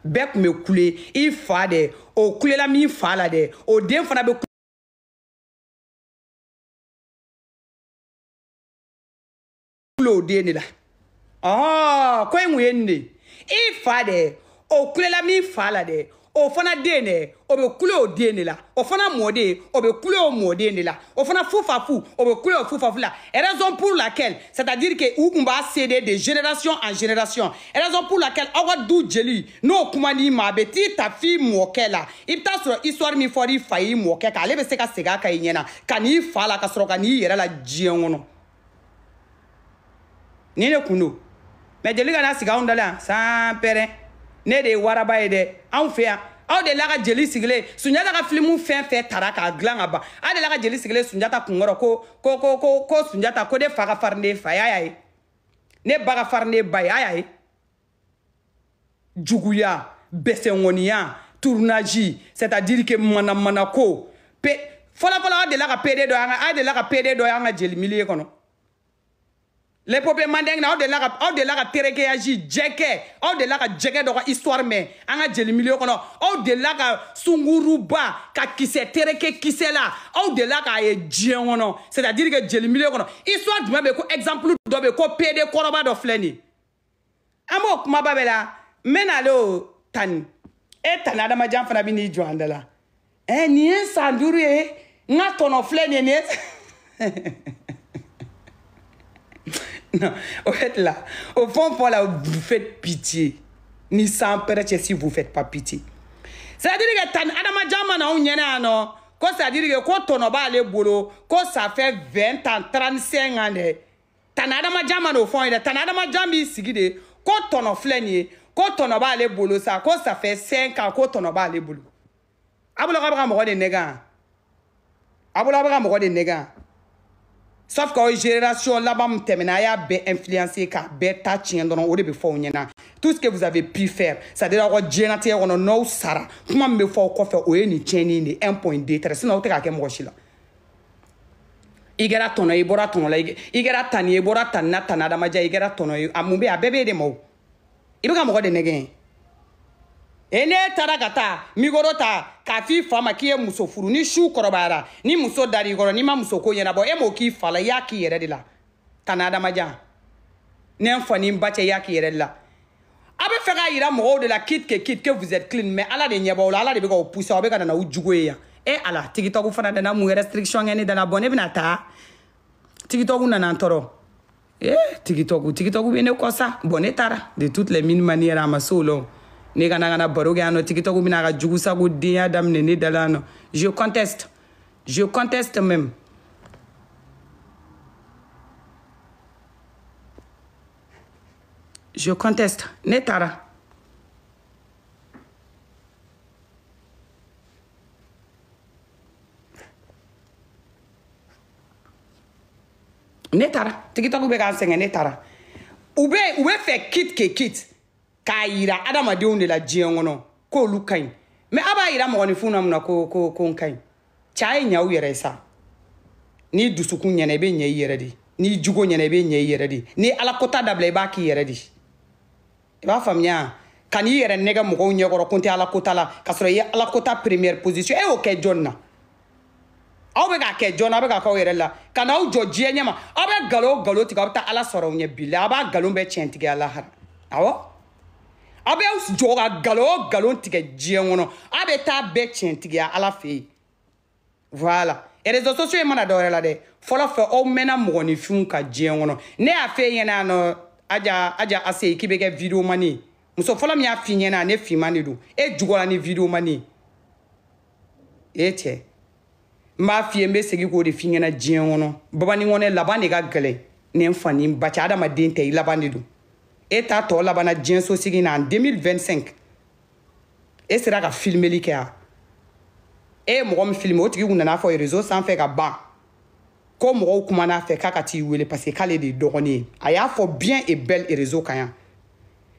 bɛɛ kun bɛ kule i fa dɛ o kulela min fa la dɛ o den fana bɛ kule o den de la ko in kun ye nin de i fa dɛ o kulela min fa la dɛ o fana den dɛ o bɛ kule o den de la o fana mɔden o bɛ kule o mɔden de la o fana fufafu o bɛ kule o fufafu la raison pour laquelle c'est-à-dire que u kun b'a céder de génération en génération raison pour laquelle aw ka du jeli n'o kuma n'i ma a bɛ t'i ta f'i mɔkɛ la i bɛ taa sɔrɔ histoire min fɔra i fa y'i mɔkɛ kan ale bɛ se ka segin a kan i ɲɛna ka n'i fa la ka sɔrɔ ka n'i yɛrɛ la diɲɛ kɔnɔ ni ne kun don mais jeli kana sigi anw da la sans pɛrɛn ne de ye waraba ye dɛ anw fɛ yan aw de la ka jeli sigilen Sunjata ka filimu fɛn fɛn tara k'a dilan ka ban aw de la ka jeli sigilen Sunjata kunkɔrɔ ko Sunjata ko ne fa ka farin ne fa y'a ye ne ba ka farin ne ba y'a ye juguya bɛsɛnkɔniya tournage c'est-à-dire que mana ko fɔlɔ aw de la ka PD dɔ aw de la ka PD dɔ y'an ka jeli milieu kɔnɔ les peuples mandingues aw de la ka terekeyaji jɛkɛ aw de la ka jɛkɛ dɔ ka histoire mɛn an ka jeli milieu kɔnɔ aw de la ka sunguruba ka kisɛ tereke kisɛ la aw de la k'a ye diɲɛ kɔnɔ c'est-à-dire que jeli milieu kɔnɔ histoire jumɛn bɛ ko exemple dɔ bɛ ko PD kɔrɔba dɔ filɛ nin ye an b'o kumaba bɛ la n bɛ n'ale o Tani Tani Adamajan fana bɛ n'i jɔ an da la nin ye san 5 ye n ka tɔnɔ filɛ nin ye non, au fait là, au fond, là, vous faites pitié. Ni sans péré si vous faites pas pitié. C'est-à-dire que Tani Adamajan mana ou nyana non, c'est-à-dire que quand on va aller boulot, quand ça fait 20 ans, 35 ans, Tani Adamajan mana au fond, Tani Adamajan bi sigide, quand on a fléni, quand on va aller boulot ça, quand ça fait 5 ans, quand on va aller boulot. Aboula kabra mo de nega. Aboula kabra mo de nega. Sauf que génération là-bas, a bien influencé, car bêta tient dans le de tout ce que vous avez pu faire, c'est-à-dire que génération on a no sara. Comment me faut quoi faire au ni tcheni 1.2 sinon on te ka mo chila. Igera tono ibora tono la igera tani ibora tanna tanada maja igera tono amumbe abebe de mo. Ibuka mo de negen. Ene tarakata migorota kafi fama ki muso furu ni shu korobara ni muso dari goro ni ma muso ko yena bo e mo ki fala ya ki yere de la Tanada maja ne fani mbache ya ki yere de la abe fera ira mo de la kit que vous êtes clean mais ala de nyeba wala ala de be ko pousse obe kana na ujugo ya e ala TikTok fana de na mu restriction ngene de la bonne binata TikTok na nantoro TikTok bi ne ko sa bonne tara de toutes les mille manières à ma solo. Je conteste même. Je conteste. Netara. Netara. TikTok be ka senga netara. Ube fait kit. Kaira adamadenw de la diɲɛ kɔnɔ k'olu kaɲi mais a b'a yira mɔgɔninfin na mun na ko n kaɲi cɛ ye ɲɛ u yɛrɛ ye sa ni dusukun ɲɛna i bɛ ɲɛ i yɛrɛ de ni jugo ɲɛna i bɛ ɲɛ i yɛrɛ de ni alakota dabila i b'a k'i yɛrɛ de i b'a faamuya ka n'i yɛrɛ nɛgɛ mɔgɔw ɲɛkɔrɔ ko n tɛ alakota la ka sɔrɔ i ye alakota première position e y'o kɛ jɔn na aw bɛ k'a kɛ jɔn na aw bɛ k'a k'aw yɛrɛ la ka n'aw jɔ diɲɛ ɲɛma aw bɛ nkalon tigɛ aw bɛ taa ala sɔrɔ aw ɲɛ bi la aw b'a nkalon bɛɛ tiɲɛ tigɛ Lahara awɔ. Abe joga galon tigɛ diɲɛ kɔnɔ a bɛ taa bɛɛ tiɲɛtigiya ala fɛ yen voilà et réseaux sociaux ye mana dɔwɛrɛ la dɛ fɔlɔ fɛ aw mɛnna mɔgɔninfinw ka diɲɛ kɔnɔ ne y'a fɛ ɲɛna nɔ aja ase k'i bɛ kɛ vidéo mani muso fɔlɔ min y'a f'i ɲɛna ne finman de don e jugɔra ni vidéo mani e cɛ n b'a f'i ye n bɛ segin k'o de f'i ɲɛna diɲɛ kɔnɔ babani kɔnɛ laban de ka gɛlɛn ne n fa ni n ba cɛ adamaden tɛ i laban de don et ta to la bana diɲɛ so sigi na en 2025 et sera ka filmeli kɛ a e mɔgɔ min filmer o tigi kun nana fɔ réseau sanfɛ ka ban ko mɔgɔw kuma n'a fɛ k'a ka t'i wele parce que k'ale de ye dɔgɔnin ye a y'a fɔ bien et belle réseau kan yan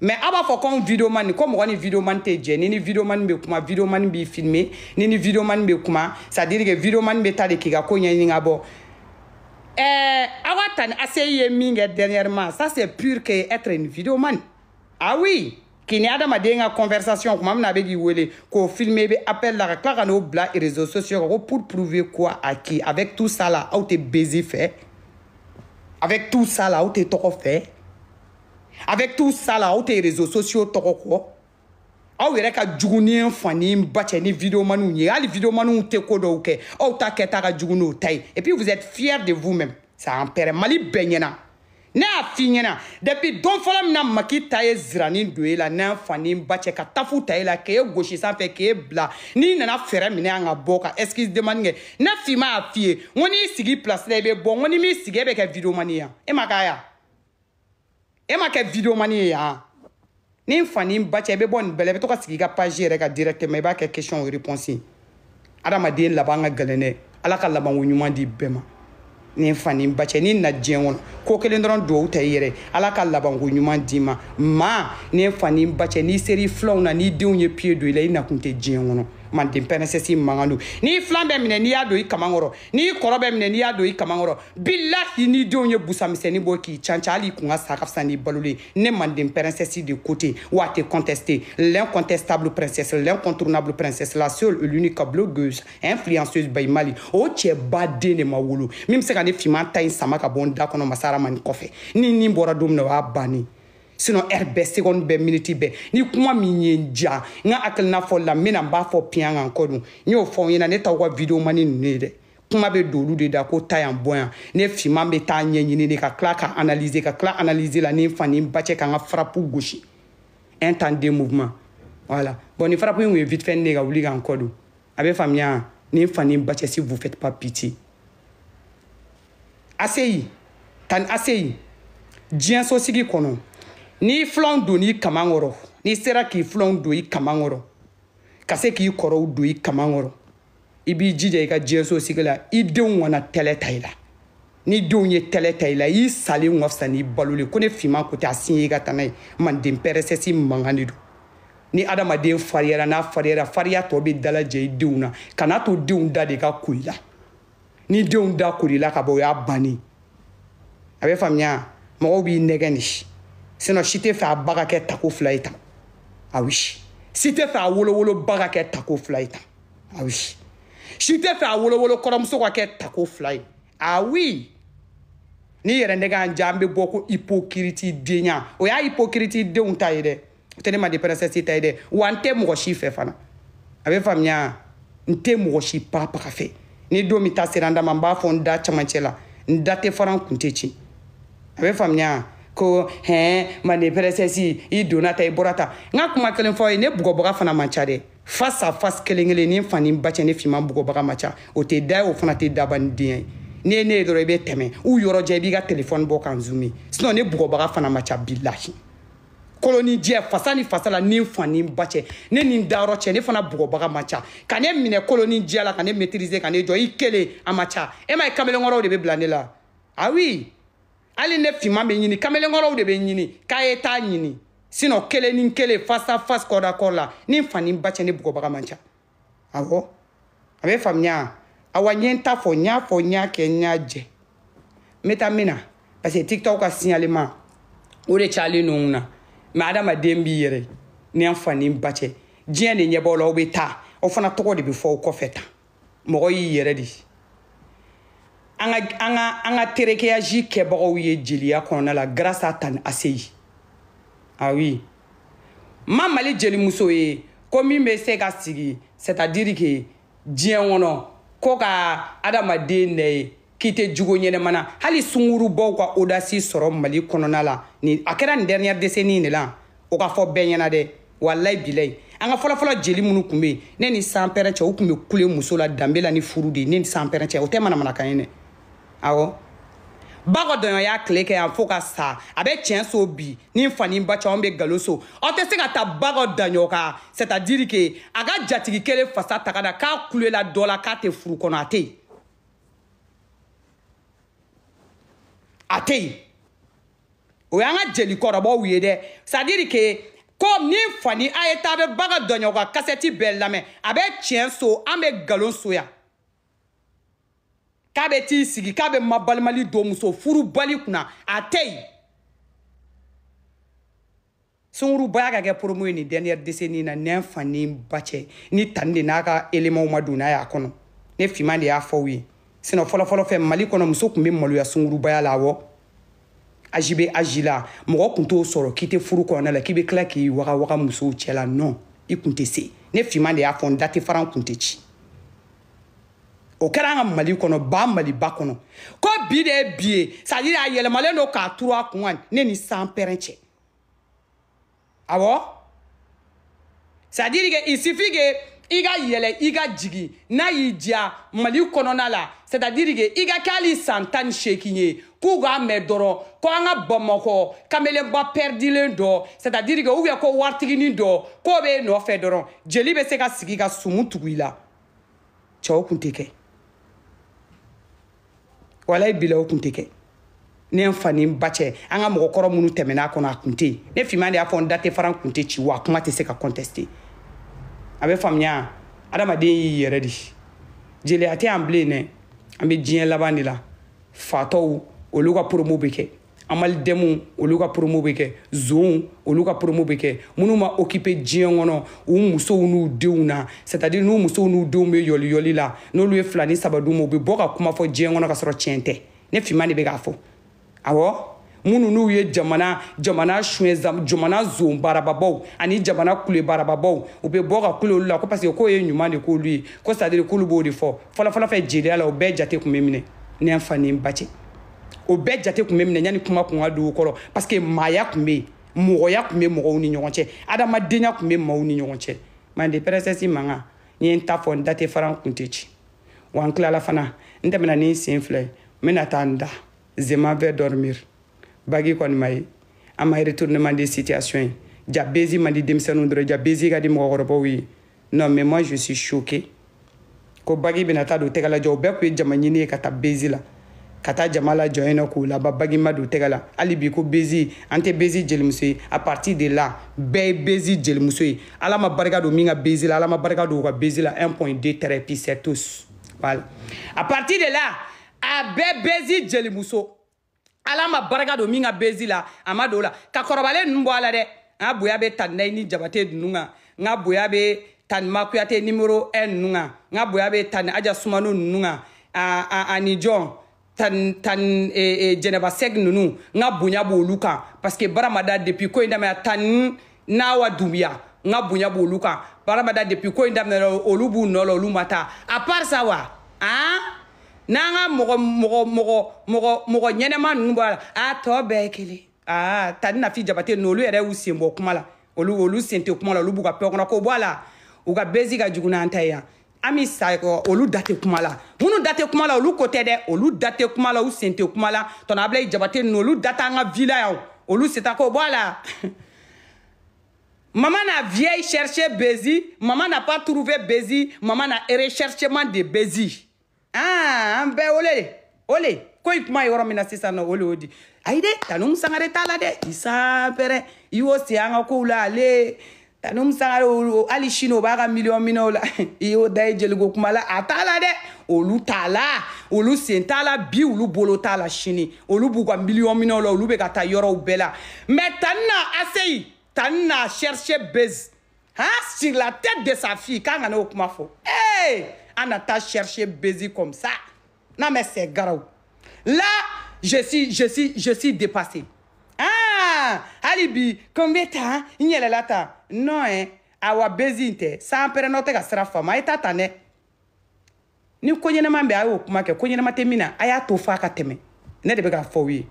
mais a b'a fɔ ko vidéo man ko mɔgɔ ni vidéo man tɛ jɛ ni vidéo man bɛ kuma vidéo man b'i filmer ni vidéo man bɛ kuma c'est à dire que vidéo man bɛ taa de k'i ka ko ɲɛɲini ka bɔ Tani Asseyi ye min kɛ dernièrement, ça c'est pur que être une vidéoman. Ah oui, Kini adamaden ka conversation kuma mina be gi wele ko filmer be appel la ka no bla et réseaux sociaux ko pour prouver quoi à qui avec tout ça là ou te baiser fait avec tout ça là ou te toko fait avec tout ça là ou te réseaux sociaux toko ko aw yɛrɛ ka jugu ni fani bacɛ ni vidéo manu ye hali vidéo manu te ko dɔw kɛ aw ta kɛta ka jugu n'o ta ye et puis vous êtes fiers de vous-même ça empɛrɛ Mali bɛɛ ɲɛna ne y'a f'i ɲɛna depuis don fɔlɔ min na Macky ta ye ziranin don e la n'a fani bacɛ ka tafu ta e la k'e gosi sanfɛ k'e bila n'i nana fɛrɛ minɛ an ka bɔ ka excuse demande kɛ ne fima y'a f'i ye n ko n'i sigi place la i bɛ bɔ n ko ni m'i sigi e bɛ kɛ vidéo mani ye yan e ma k'a ya e ma kɛ vidéo mani ye yan ni fani bacɛ i bɛ bɔ nin bɛɛ la i bɛ to ka sigi i ka page yɛrɛ kan directement i b'a kɛ question ou réponse ye adamaden laban ka gɛlɛn dɛ ala ka labanko ɲuman di bɛɛ ma ni fani bacɛ ni na diɲɛ kɔnɔ ko kelen dɔrɔn duwawu ta i yɛrɛ ala ka labanko ɲuman d'i ma maa ni fani bacɛ n'i seri filanw na n'i denw ye pied don i la i nakun tɛ diɲɛ kɔnɔ manden princesse mankan don n'i filan bɛ minɛ n'i y'a don i kaman kɔrɔ n'i kɔrɔ bɛ minɛ n'i y'a don i kaman kɔrɔ billahi n'i denw ye busamisɛnnin bɔ k'i canca hali i kun ka sa ka fisa n'i balolen ne manden princesse de côté wa tɛ contester l'incontestable princesse l'incontournable princesse la seule et l'unique blogueuse influenceuse Baye Mali o cɛ baden de ma wolo min bɛ se ka ne finman ta in sama ka bɔ n da kɔnɔ Masa Rahamani kɔfɛ ni nin bɔra don min na o y'a bannen sinon heure bɛɛ seconde bɛɛ minute bɛɛ ni kuma min ye n ja n ka hakilina fɔli la n bɛna n b'a fɔ piyan kan kɔ dun n y'o fɔ n ɲɛna ne t'aw ka vidéo mani ninnu ye dɛ kuma bɛ don olu de da ko ta yan bɔ yan ne finman bɛ taa ɲɛɲini de ka tila ka analyser ka tila analyser la ni n fa ni n bacɛ ka n ka frappe gosi un temps deux mouvements voilà bon ni frappe in kun ye vite fait ne ka wuli ka n kɔ dun a bɛ faamuya ni n fa ni n bacɛ si vous faites pas pitié ACI tan ACI diɲɛ sosigi kɔnɔ ni filanw don i kaman kɔrɔ n'i sera k'i filanw don i kaman kɔrɔ ka se k'i kɔrɔw don i kaman kɔrɔ i b'i jija i ka diɲɛso sigi la i denw kana tɛlɛ ta i la ni denw ye tɛlɛ ta i la i salen ka fisa n'i balolen ko ne finman ko tɛ a sin ye i ka taa n'a ye manden pɛrɛsɛsi mankan de don ni adamaden fariyara n'a fariyara fariya tɔ bɛ dalajɛ i denw na kana to denw da de ka ko i la ni denw da kori la ka bɔ o y'a bannen a bɛ faamuya mɔgɔw b'i nɛgɛ nin sinon si tɛ fɛ a ba ka kɛ tako fila ye tan ah oui si tɛ fɛ a wolowolo ba ka kɛ tako fila ye tan ah oui si tɛ fɛ a wolowolo kɔrɔmuso ka kɛ tako fila ye ah oui n'i yɛrɛ nɛgɛ an ja an bɛ bɔ ko hypocrite denya o y'a hypocrite denw ta ye dɛ o tɛ ne ma de princesse ta ye dɛ wa n tɛ mɔgɔ si fɛ fana a bɛ faamuya n tɛ mɔgɔ si paga fɛ ni don min ta sera n da ma n b'a fɔ n da camancɛ la n da tɛ fara n kun tɛ ci a bɛ faamuya ko manden princesse i donna ta i bɔra ta n ka kuma kelen fɔ ye ne bugɔbaga fana man ca dɛ face à face kelen kelen ni n fa ni n bacɛ ne finman bugɔbaga man ca o tɛ da ye o fana tɛ daba ni den ye n'i ye ne ye dɔrɔn i bɛ tɛmɛ u yɔrɔ jɛ i b'i ka téléphone bɔ k'an zoomer sinon ne bugɔbaga fana man ca billahi koloni jɛ fasa ni fasa la ni n fa ni n bacɛ ne ni n dayɔrɔ cɛ ne fana bugɔbaga man ca ka ne minɛ koloni jɛ la ka ne maîtriser ka ne jɔ i kelen a man ca e ma ye kamalenkɔrɔw de bɛ bila ne la ah oui hali ne finman bɛ ɲini kamalenkɔrɔw de bɛ ɲini k'a ye t'a ɲini sinon kelen ni kelen face à face corps à corps la ni n fa ni n bacɛ ne bugɔbaga man ca awɔ a bɛ faamuya awa n ye n ta fɔ n y'a fɔ n y'a kɛ n y'a jɛ n bɛ taa min na parce que tiktok ka signalement o de cayalen don n na mais adamaden b'i yɛrɛ ni n fa ni n bacɛ diɲɛ de ɲɛ b'aw la aw bɛ taa aw fana tɔgɔ de bɛ fɔ aw kɔfɛ tan mɔgɔ y'i yɛrɛ de an ka terekeyaji kɛbagaw ye jeliya kɔnɔna la grâce à Tani ACI ah oui ma Mali jelimuso ye ko min bɛ se ka sigi c'est à dire que diɲɛ kɔnɔ ko ka adamaden nɛ ye k'i tɛ jogo ɲɛnɛma na hali sungurubaw ka audace sɔrɔ Mali kɔnɔna la ni a kɛra nin dernière décennie de la o ka fɔ bɛɛ ɲɛna dɛ wallahi bilayi an ka fɔlɔfɔlɔ jeli minnu tun bɛ yen ne ni sanpɛrɛn cɛ o tun bɛ kule muso la danbe la ni furu de ne ni sanpɛrɛn cɛ o tɛ manamanakan ye dɛ awɔ ba ka dɔɲɔ y'a tile kɛ yan fo ka sa a bɛ tiɲɛ so bi ni n fa ni n ba cɛ anw bɛ nkalon so aw tɛ se ka taa ba ka daɲɔ kan c'est à dire que a ka jatigi kelen fasa taga da k'a kulela dɔ la k'a tɛ furu kɔnɔ a tɛ yen a tɛ yen o y'an ka jelikɔrɔbaw ye dɛ c'est à dire que ko ni n fa ni a ye taa a bɛ ba ka daɲɔ kan kasɛti bɛɛ lamɛn a bɛ tiɲɛ so an bɛ nkalon so yan k'a bɛ t'i sigi k'a bɛ mabalimali don muso furu bali kunna a tɛ yen Sunguru baya ka kɛ promo ni dernière décennie na ne fa ni ba cɛ ni tan de n'a ka élément ma donna y'a kɔnɔ ne fima de y'a fɔ u ye sinon fɔlɔ fɛ Mali kɔnɔ muso tun bɛ maloya sunguru baya la awɔ ajibe ajila mɔgɔ kun t'o sɔrɔ k'i tɛ furu kɔnɔna la k'i bɛ tila k'i waga musow cɛ la non i kun tɛ se ne fima de y'a fɔ n date faran kun tɛ ci o kɛra an ka Mali kɔnɔ ba Mali ba kɔnɔ ko bi de ye bi ye c'est à dire a yɛlɛmalen don k'a turu a kun ne ni san pɛrɛn cɛ awɔ c'est à dire que il suffit que i ka yɛlɛ i ka jigi n'a y'i diya Mali kɔnɔna la c'est à dire que i ka kɛ hali san 18 ye k'u k'a mɛn dɔrɔn ko an ka Bamakɔ kamelenba perdilen dɔ c'est à dire que ou bien ko waritigi dɔ k'o bɛ nɔfɛ dɔrɔn jeli bɛ se ka sigi ka sumu tugu i la cɛw kun tɛ kɛ walayi bila o kun tɛ kɛ ne n fa ni n ba cɛ an ka mɔgɔkɔrɔ minnu tɛmɛn'a kɔnɔ a kun tɛ yen ne finman de y'a fɔ n date faran kun tɛ ci wa kuma tɛ se ka contester a bɛ faamuya adamaden y'i yɛrɛ de jeliya tɛ an bilen dɛ an bɛ diɲɛ laban de la fatɔw olu ka promo bɛ kɛ amalidɛmu olu ka promo bɛ kɛ zonw olu ka promo bɛ kɛ minnu ma occuper diɲɛ kɔnɔ u musow n'u denw na c'est à dire n'u musow n'u denw bɛ yɔliyɔli la n'olu ye 2 ni 3 d'u ma u bɛ bɔ ka kuma fɔ diɲɛ kɔnɔ ka sɔrɔ tiɲɛ tɛ ne finman de bɛ k'a fɔ awɔ minnu n'u ye jamana suɲɛ jamana zon baarababaw ani jamana kule baarababaw u bɛ bɔ ka kule olu la ko parce que k'o ye ɲuman de k'olu ye ko c'est à dire k'olu b'o de fɔ fɔlɔ fɛ jeliya la o bɛɛ jate kun bɛ minɛ ne n fa ni n ba cɛ o bɛɛ jate kun bɛ minɛ yanni kuma kun ka don o kɔrɔ parce que maaya kun bɛ yen mɔgɔya kun bɛ mɔgɔw ni ɲɔgɔn cɛ adamadenya kun bɛ maaw ni ɲɔgɔn cɛ mande princesse mankan n ye n ta fɔ n date faran kun tɛ ci wa n tilala fana n tɛmɛna ni n sen fila ye n bɛna taa n da je m'en vais dormir bagi kɔni ma ye an ma retournement de situation ye ja bezi man di denmisɛnninw dɔrɔn ja bezi ka di mɔgɔkɔrɔbaw ye non mais moi je suis choqué ko bagi bɛna taa don tɛgɛ la jɔ o bɛɛ kun ye jama ɲini ye ka taa bezi la ka taa jama la jɔ yen nɔ k'o laba bagi ma don tɛgɛ la hali bi ko bezi an tɛ bezi jelimuso ye à partir de là bɛɛ ye bezi jelimuso ye ala ma barika don min ka bezi la ala ma barika don u ka bezi la 1.2 tɛrɛ puis c'est tous voilà à partir de là a bɛɛ bezi jelimuso ala ma barika don min ka bezi la a ma don la ka kɔrɔbalen ninnu bɔ a la dɛ n ka bonya bɛ Taninayi ni Jabate ninnu kan n ka bonya bɛ Tanima Kuyate numéro 1 ninnu kan n ka bonya bɛ Tani Aja Sumano ninnu kan ani jɔn Jɛnɛba Sɛgi ninnu n ka bonya b'olu kan parce que baramada depuis ko in daminɛ Tani Nawa Dumbuya n ka bonya b'olu kan baramada depuis ko in daminɛ olu b'u nɔ la olu ma taa à part ça wa n'an ka mɔgɔ ɲɛnɛma ninnu b'a la a tɔ bɛɛ ye kelen Tani Nafi Jabate ninnu olu yɛrɛ y'u sen bɔ kuma la olu sen tɛ kuma la olu b'u ka pɛ kɔnɔ ko bɔ a la u ka bezi ka jugu n'an ta ye yan an bɛ sa olu da tɛ kuma la minnu da tɛ kuma la olu ko tɛ dɛ olu da tɛ kuma la u sen tɛ kuma la tɔnɔ Abilaye Jabate ninnu olu da t'an ka vie la yan olu se ta ko bɔ a la maman n'a vieille cherché bezi maman n'a pas trouvé bezi maman n'a recherchement de bezi an bɛɛ ole ko i kuma yɔrɔ min na sisan nɔ ole o di ayi de Tanum Sangare t'a la dɛ i san pɛrɛ i y'o se an ka kow la ale Tanum Sangare hali sini o b'a ka miliyɔn minɛ o la i y'o da ye jeliko kuma la a t'a la dɛ olu t'a la olu sen t'a la bi olu bolo t'a la sini olu b'u ka miliyɔn minɛ o la olu bɛ ka taa yɔrɔw bɛɛ la mais Tani n'a essaye Tani n'a cherché base sur la tête de sa fille k'an ka n'o kuma fɔ on a pas cherché baiser comme ça. Non mais c'est grave. Là, je suis dépassé. Alibi, combien de temps il y a là ta? Non awa baiser sans pérenote ka sera femme. Ay tata ne. Ni ko nyena mambe ayo kuma ke ko nyena matemina aya to fa ka teme. Ne de be ka fo wi.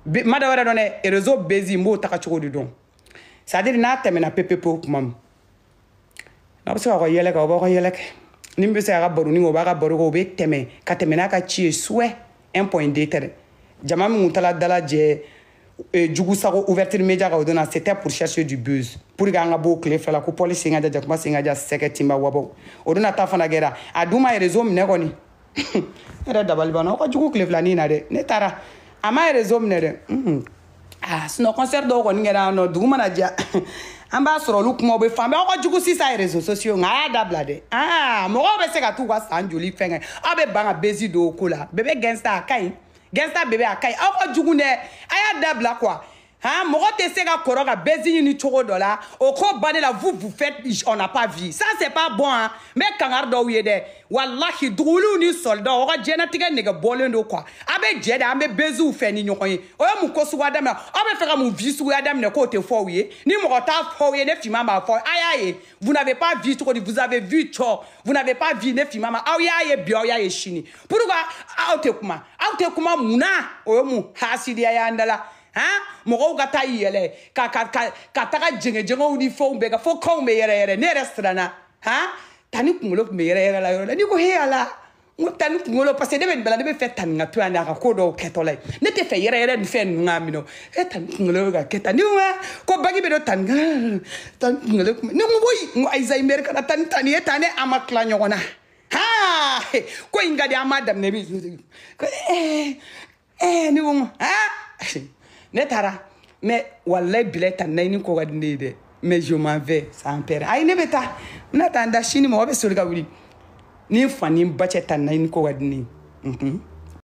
Madawara donne réseau baiser mo ta ka chogo du don. Ça dire na temena pepe po kuma. Na so ko yele ka ko yele ke. Nimbe se aga baru ni ngo baga baru ko be teme ka teme na ka chi souhait 1.2 tere jama mi mutala dala je jugu sago ouverture média ka odona c'était pour chercher du buzz pour ga nga bo clé fala ko police nga ja kuma singa ja seketimba wabo odona ta fana gera aduma réseau mne ko ni era dabali bana ko jugu clé fala ni na de ne tara ama réseau mne de sino concert do ko ni ngera no duma na ja an b'a sɔrɔ olu kuma bɛ fan bɛɛ aw ka jugu sisan réseaux sociaux nka a y'a dabila dɛ mɔgɔw bɛ se ka t'u ka san joli fɛn kɛ aw bɛ ban ka bezi don o ko la bébé gangsta a ka ɲi gangsta bébé a ka ɲi aw ka jugu dɛ a y'a dabila quoi Hein, Morote sega koroga bezi ni chogo dola. Oko bane la vous faites, on n'a pas vu. Ça c'est pas bon hein. Mais kangar do yede. Wallahi droulou ni soldat. Ora djena tiga nega bolendo quoi. Abe djeda abe bezu fe ni nyokoye. Oya mu kosu wadam na. Abe fera mu visu wadam ne kote foye. Ni morota foye ne fimama foye. Ayaye. Vous n'avez pas vu trop, vous avez vu cho. Vous n'avez pas vu ne fimama. Ayaye bio ya chini. Pourquoi aute kuma muna. Oya mu hasidi ya andala. Hein? Moro gata yele ka taka jenge uni fo mbega fo ko me yere ne restaurant hein tani kungolo me yere la yo ni ko he ala mo tani kungolo parce que de bela de fait tan ngatu anda ka ko do ketole ne te fe yere ni fe ngamino e tani kungolo ga ketani wa ko bagi be do tan kungolo ni mo boy aiza america na tani tani amakla nyona ha ko ingadi amadam ne bi ko ni mo ha Netara, mais wallahi billet ta naini ko wadne de mais je m'en vais sans père ay ne beta na tanda chini mo be solga wuli ni fani bache ta naini ko wadne